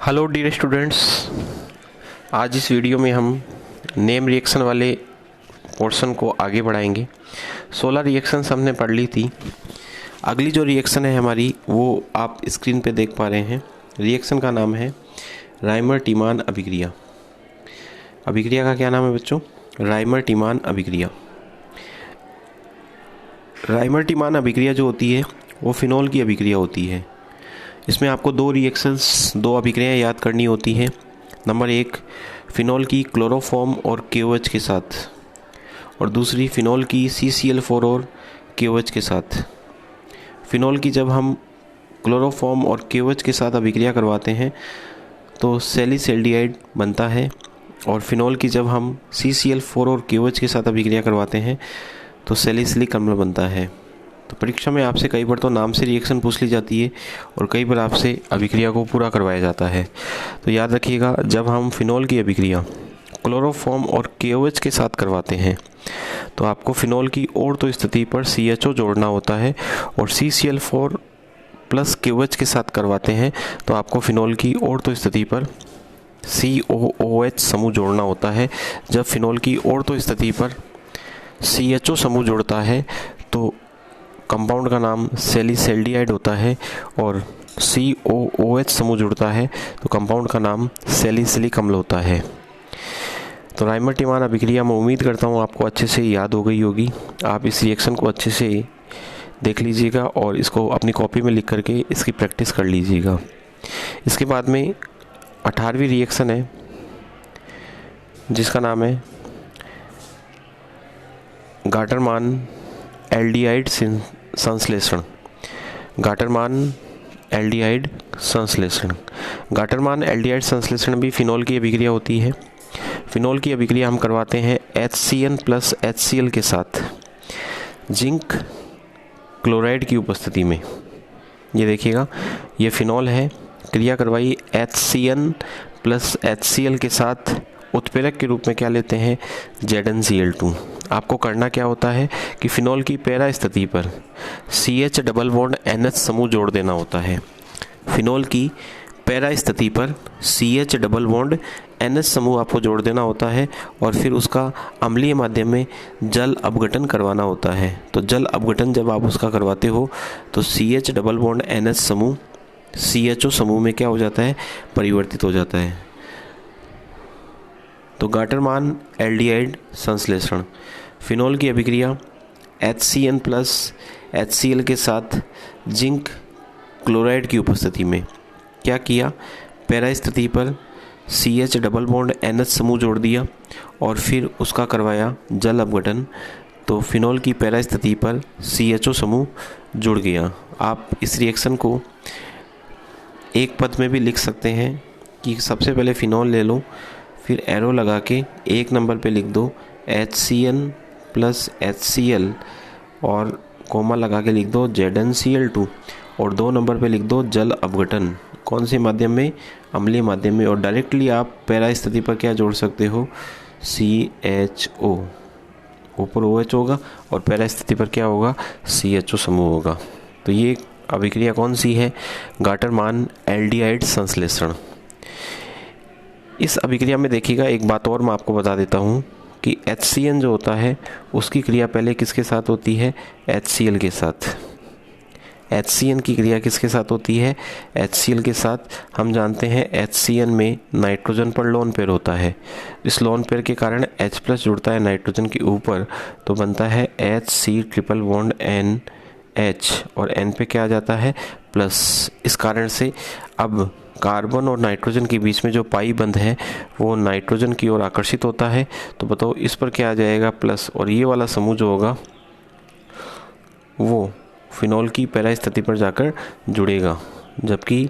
Hello dear students, आज इस video में हम नेम रिएक्शन वाले पोर्शन को आगे बढ़ाएंगे। 16 रिएक्शंस हमने पढ़ ली थी। अगली जो रिएक्शन है हमारी वो आप स्क्रीन पे देख पा रहे हैं। रिएक्शन का नाम है रायमर-टीमान अभिक्रिया। अभिक्रिया का क्या नाम है बच्चों? रायमर-टीमान अभिक्रिया। रायमर-टीमान अभिक्रिया जो होती है वो फिनॉल की अभिक्रिया होती है। इसमें आपको दो अभिक्रियाएं याद करनी होती हैं। नंबर 1 फिनॉल की क्लोरोफॉर्म और KOH के साथ, और दूसरी फिनॉल की CCl4 और KOH के साथ। फिनॉल की जब हम क्लोरोफॉर्म और KOH के साथ अभिक्रिया करवाते हैं तो सैलिसैल्डिहाइड बनता है, और फिनॉल की जब हम CCl4 और KOH के साथ अभिक्रिया करवाते हैं तो सैलिसिलिक अम्ल बनता है। तो परीक्षा में आपसे कई बार तो नाम से रिएक्शन पूछ ली जाती है और कई बार आपसे अभिक्रिया को पूरा करवाया जाता है। तो याद रखिएगा, जब हम फिनॉल की अभिक्रिया क्लोरोफॉर्म और KOH के साथ करवाते हैं तो आपको फिनॉल की ऑर्थो स्थिति पर CHO जोड़ना होता है, और CCl4 प्लस KOH के साथ करवाते हैं तो आपको फिनॉल की ऑर्थो स्थिति पर COOH समूह जोड़ना होता है। जब फिनॉल की ऑर्थो स्थिति पर CHO समूह जोड़ता है तो कंपाउंड का नाम सैलिसैल्डिहाइड होता है, और COOH समूह जुड़ता है तो कंपाउंड का नाम सैलिसिलिक अम्ल होता है। तो रायमर-टीमान अभिक्रिया मैं उम्मीद करता हूँ आपको अच्छे से याद हो गई होगी। आप इस रिएक्शन को अच्छे से देख लीजिएगा और इसको अपनी कॉपी में लिख करके इसकी प्रैक्टिस कर लीजिएगा। इसके बाद में 18वीं रिएक्शन है जिसका नाम है गाटरमान एल्डिहाइड संश्लेषण। गाटरमान एल्डिहाइड संश्लेषण। गाटरमान एल्डिहाइड संश्लेषण भी फिनॉल की अभिक्रिया होती है। फिनॉल की अभिक्रिया हम करवाते हैं HCN प्लस HCl के साथ जिंक क्लोराइड की उपस्थिति में। ये देखिएगा, ये फिनॉल है, क्रिया करवाई HCN प्लस HCl के साथ। उत्प्रेरक के रूप में क्या लेते हैं? ZnCl2। आपको करना क्या होता है कि फिनॉल की पैरा स्थिति पर CH डबल बॉन्ड NH समूह जोड़ देना होता है। फिनॉल की पैरा स्थिति पर CH डबल बॉन्ड NH समूह आपको जोड़ देना होता है, और फिर उसका अम्लीय माध्यम में जल अपघटन करवाना होता है। तो जल अपघटन जब आप उसका करवाते हो तो CH डबल बॉन्ड NH समूह CHO समूह में क्या हो जाता है? परिवर्तित हो जाता है। तो गाटरमान एल्डिहाइड संश्लेषण, फिनॉल की अभिक्रिया HCN प्लस HCl के साथ जिंक क्लोराइड की उपस्थिति में क्या किया? पैरा स्थिति पर CH डबल बॉन्ड NH समूह जोड़ दिया और फिर उसका करवाया जल अपघटन। तो फिनॉल की पैरा स्थिति पर CHO समूह जुड़ गया। आप इस रिएक्शन को एक पद में भी लिख सकते हैं कि सबसे पहले फिनॉल ले लो, फिर एरो लगा के एक नंबर पे लिख दो HCN प्लस HCl, और कोमा लगा के लिख दो ZnCl2, और 2 नंबर पे लिख दो जल अपघटन। कौन से माध्यम में? अम्लीय माध्यम में। और डायरेक्टली आप पैरा स्थिति पर क्या जोड़ सकते हो? CHO, ऊपर OH होगा और पैरा स्थिति पर क्या होगा? CHO समूह होगा। तो ये अभिक्रिया कौन सी है? गाटरमान एल्डिहाइड संश्लेषण। इस अभिक्रिया में देखिएगा, एक बात और मैं आपको बता देता हूँ कि HCN जो होता है उसकी क्रिया पहले किसके साथ होती है? HCl के साथ। HCN की क्रिया किसके साथ होती है? HCl के साथ। हम जानते हैं HCN में नाइट्रोजन पर लोन पेयर होता है। इस लोन पेयर के कारण H+ जुड़ता है नाइट्रोजन के ऊपर, तो बनता है HC ट्रिपल बॉन्ड NH, और N पे क्या आ जाता है? प्लस। इस कारण से अब कार्बन और नाइट्रोजन के बीच में जो पाई बंध है वो नाइट्रोजन की ओर आकर्षित होता है। तो बताओ इस पर क्या आ जाएगा? प्लस। और ये वाला समूह जो होगा वो फिनॉल की पैरा स्थिति पर जाकर जुड़ेगा, जबकि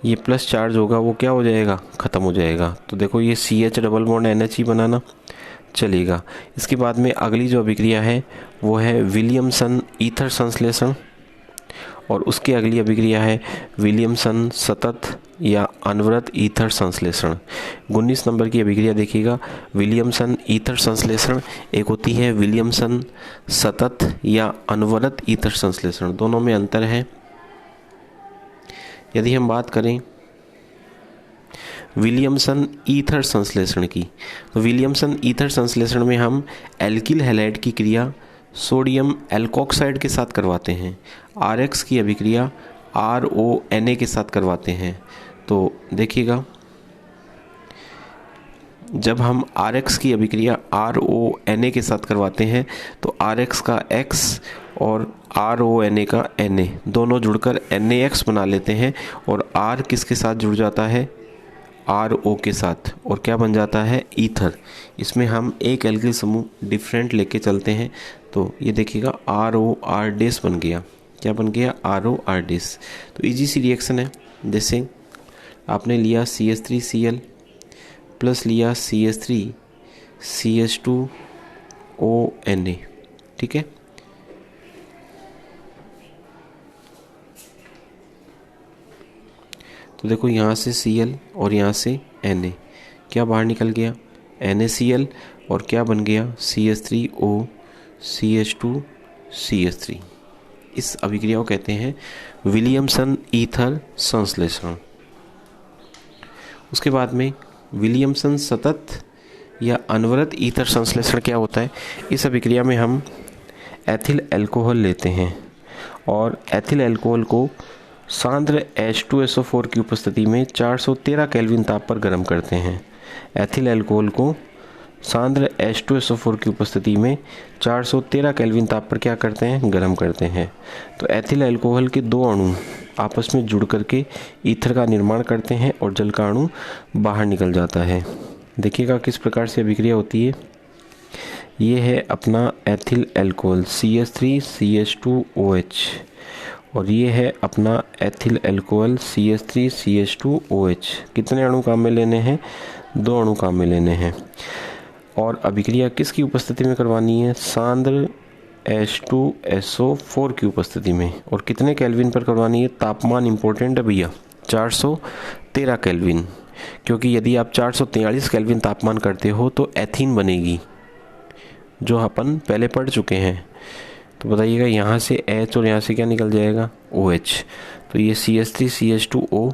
ये प्लस चार्ज होगा वो क्या हो जाएगा? ख़त्म हो जाएगा। तो देखो ये CH डबल बॉन्ड NH ही बनाना चलेगा। इसके बाद में अगली जो अभिक्रिया है वो है विलियमसन ईथर संश्लेषण, और उसकी अगली अभिक्रिया है विलियमसन सतत या अनवरत ईथर संश्लेषण। 19 नंबर की अभिक्रिया देखिएगा, विलियमसन ईथर संश्लेषण। एक होती है विलियमसन सतत या अनवरत ईथर संश्लेषण, दोनों में अंतर है। यदि हम बात करें विलियमसन ईथर संश्लेषण की। तो विलियमसन ईथर संश्लेषण में हम एल्किल हैलाइड की क्रिया सोडियम एल्कोक्साइड के साथ करवाते हैं, RX की अभिक्रिया RONA के साथ करवाते हैं। तो देखिएगा, जब हम RX की अभिक्रिया RONA के साथ करवाते हैं तो RX का X और RONA का Na दोनों जुड़कर NaX बना लेते हैं, और R किसके साथ जुड़ जाता है, RO के साथ, और क्या बन जाता है, ईथर। इसमें हम एक एल्किल समूह डिफरेंट लेके चलते हैं। तो ये देखिएगा ROR- बन गया। क्या बन गया, ROR-। तो इजी सी रिएक्शन है। जैसे आपने लिया CH3Cl प्लस लिया CH3CH2ONA, ठीक है। तो देखो यहाँ से Cl और यहाँ से Na, क्या बाहर निकल गया, NaCl, और क्या बन गया, CH3O CH2CH3। इस अभिक्रिया को कहते हैं विलियमसन ईथर संश्लेषण। उसके बाद में विलियमसन सतत या अनवरत ईथर संश्लेषण क्या होता है। इस अभिक्रिया में हम एथिल अल्कोहल लेते हैं और एथिल अल्कोहल को सांद्र H2SO4 की उपस्थिति में 413 केल्विन ताप पर गर्म करते हैं। एथिल अल्कोहल को सांद्र H2SO4 की उपस्थिति में 413 केल्विन ताप पर क्या करते हैं, गर्म करते हैं। तो एथिल अल्कोहल के दो अणु आपस में जुड़ करके ईथर का निर्माण करते हैं और जल का अणु बाहर निकल जाता है। देखिएगा किस प्रकार से अभिक्रिया होती है। ये है अपना एथिल अल्कोहल CH3CH2OH, और ये है अपना एथिल अल्कोहल CH3CH2OH। कितने अणु काम में लेने हैं, 2 अणु काम में लेने हैं। और अभिक्रिया किसकी उपस्थिति में करवानी है, सांद्र H2SO4 की उपस्थिति में, और कितने केल्विन पर करवानी है, तापमान इंपॉर्टेंट है भैया, 413 केल्विन, क्योंकि यदि आप 443 केल्विन तापमान करते हो तो एथीन बनेगी, जो अपन पहले पढ़ चुके हैं। तो बताइएगा यहाँ से H और यहाँ से क्या निकल जाएगा, OH। तो ये CH3CH2O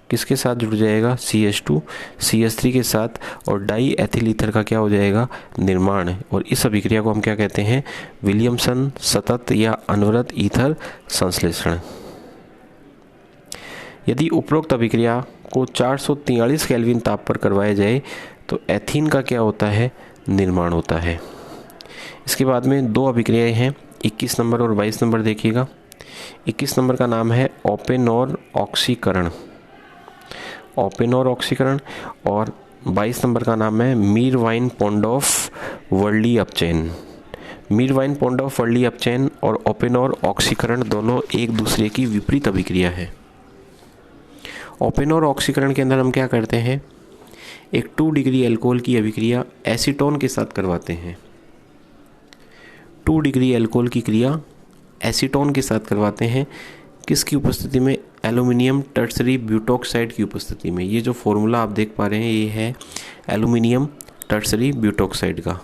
किसके साथ जुड़ जाएगा, CH2CH3 के साथ, और डाई एथिल ईथर का क्या हो जाएगा, निर्माण। और इस अभिक्रिया को हम क्या कहते हैं, विलियमसन सतत या अनवरत ईथर संश्लेषण। यदि उपरोक्त अभिक्रिया को 443 केल्विन ताप पर करवाया जाए तो एथीन का क्या होता है, निर्माण होता है। इसके बाद में 2 अभिक्रियाएं हैं, 21 नंबर और 22 नंबर देखिएगा। 21 नंबर का नाम है ओपेनोर ऑक्सीकरण, ओपेनोर ऑक्सीकरण, और 22 नंबर का नाम है मीरवाइन पोंडोफ वर्ली अपचैन। मीरवाइन पोंडोफ वर्ली अपचैन और ओपेनोर ऑक्सीकरण दोनों एक दूसरे की विपरीत अभिक्रिया है। ओपेनोर ऑक्सीकरण के अंदर हम क्या करते हैं, एक 2 डिग्री अल्कोहल की अभिक्रिया एसीटोन के साथ करवाते हैं। 2 डिग्री अल्कोहल की क्रिया एसीटोन के साथ करवाते हैं, किसकी उपस्थिति में, एल्यूमिनियम टर्सरी ब्यूटॉक्साइड की उपस्थिति में। ये जो फॉर्मूला आप देख पा रहे हैं ये है एल्यूमिनियम टर्सरी ब्यूटॉक्साइड का।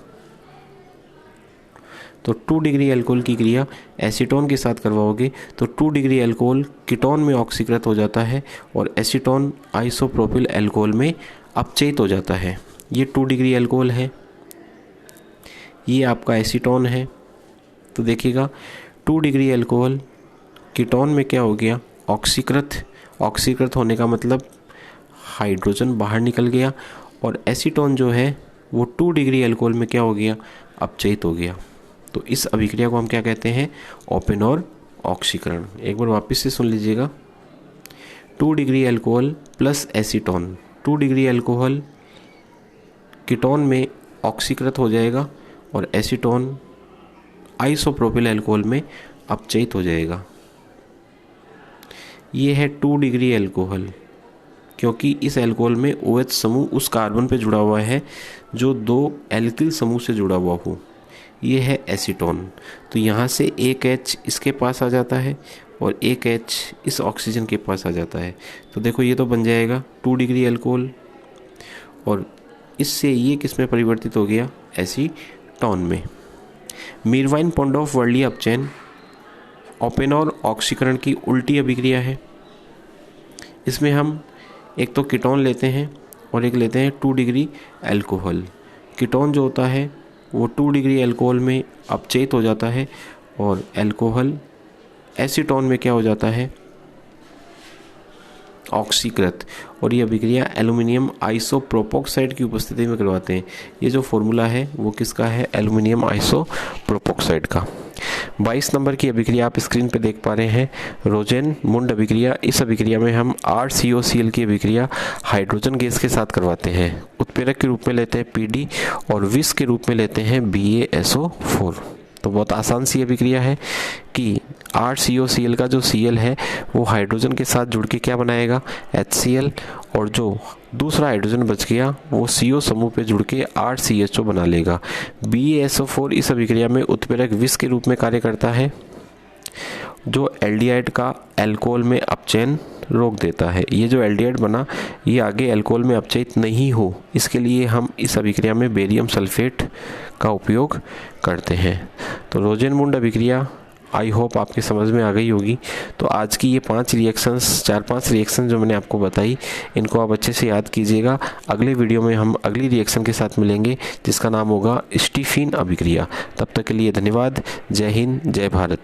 तो 2 डिग्री अल्कोहल की क्रिया एसीटोन के साथ करवाओगे तो 2 डिग्री अल्कोहल कीटोन में ऑक्सीकृत हो जाता है और एसीटोन आइसोप्रोपिल अल्कोहल में अपचयित हो जाता है। ये 2 डिग्री अल्कोहल है, ये आपका एसीटोन है। तो देखिएगा 2 डिग्री अल्कोहल कीटोन में क्या हो गया, ऑक्सीकृत होने का मतलब हाइड्रोजन बाहर निकल गया, और एसीटोन जो है वो 2 डिग्री अल्कोहल में क्या हो गया, अपचयित हो गया। तो इस अभिक्रिया को हम क्या कहते हैं, ओपेनोर ऑक्सीकरण। एक बार वापस से सुन लीजिएगा, 2 degree alcohol plus acetone, 2 degree alcohol ketone में ऑक्सीकृत हो जाएगा और एसीटोन आइसोप्रोपिल अल्कोहल में अपचयित हो जाएगा। ये है 2 डिग्री अल्कोहल, क्योंकि इस अल्कोहल में OH समूह उस कार्बन पे जुड़ा हुआ है जो 2 एल्किल समूह से जुड़ा हुआ हो। ये है एसीटोन। तो यहाँ से एक H इसके पास आ जाता है और एक H इस ऑक्सीजन के पास आ जाता है। तो देखो ये तो बन जाएगा 2 डिग्री अल्कोहल, और इससे ये किस में परिवर्तित हो गया, एसीटोन में। मीरवाइन पोंडोफ वर्ली अपचैन ओपेनोर ऑक्सीकरण की उल्टी अभिक्रिया है। इसमें हम एक तो कीटोन लेते हैं और एक लेते हैं 2 डिग्री अल्कोहल। कीटोन जो होता है वो 2 डिग्री अल्कोहल में अपचयित हो जाता है और अल्कोहल एसीटोन में क्या हो जाता है, ऑक्सीकृत। और ये अभिक्रिया एल्युमिनियम आइसोप्रोपोक्साइड की उपस्थिति में करवाते हैं। ये जो फॉर्मूला है वो किसका है, एल्युमिनियम आइसोप्रोपोक्साइड का। 22 नंबर की अभिक्रिया आप स्क्रीन पे देख पा रहे हैं, रोजेन-मुंड अभिक्रिया। इस अभिक्रिया में हम RCOCl की अभिक्रिया हाइड्रोजन गैस के साथ करवाते हैं। उत्प्रेरक के रूप में लेते हैं PD और विष के रूप में लेते हैं BaSO4। तो बहुत आसान सी अभिक्रिया है कि RCOCl का जो Cl है वो हाइड्रोजन के साथ जुड़ के क्या बनाएगा, HCl, और जो दूसरा हाइड्रोजन बच गया वो CO समूह पे जुड़ के RCHO बना लेगा। BaSO4 इस अभिक्रिया में उत्प्रेरक विष के रूप में कार्य करता है जो एल्डिहाइड का अल्कोहल में अपचयन रोक देता है। ये जो एल्डिहाइड बना ये आगे अल्कोहल में अपचयित नहीं हो, इसके लिए हम इस अभिक्रिया में बेरियम सल्फेट का उपयोग करते हैं। तो रोजेन-मुंड अभिक्रिया आई होप आपके समझ में आ गई होगी। तो आज की ये 5 रिएक्शन जो मैंने आपको बताई, इनको आप अच्छे से याद कीजिएगा। अगले वीडियो में हम अगली रिएक्शन के साथ मिलेंगे जिसका नाम होगा स्टीफिन अभिक्रिया। तब तक के लिए धन्यवाद। जय हिंद, जय भारत।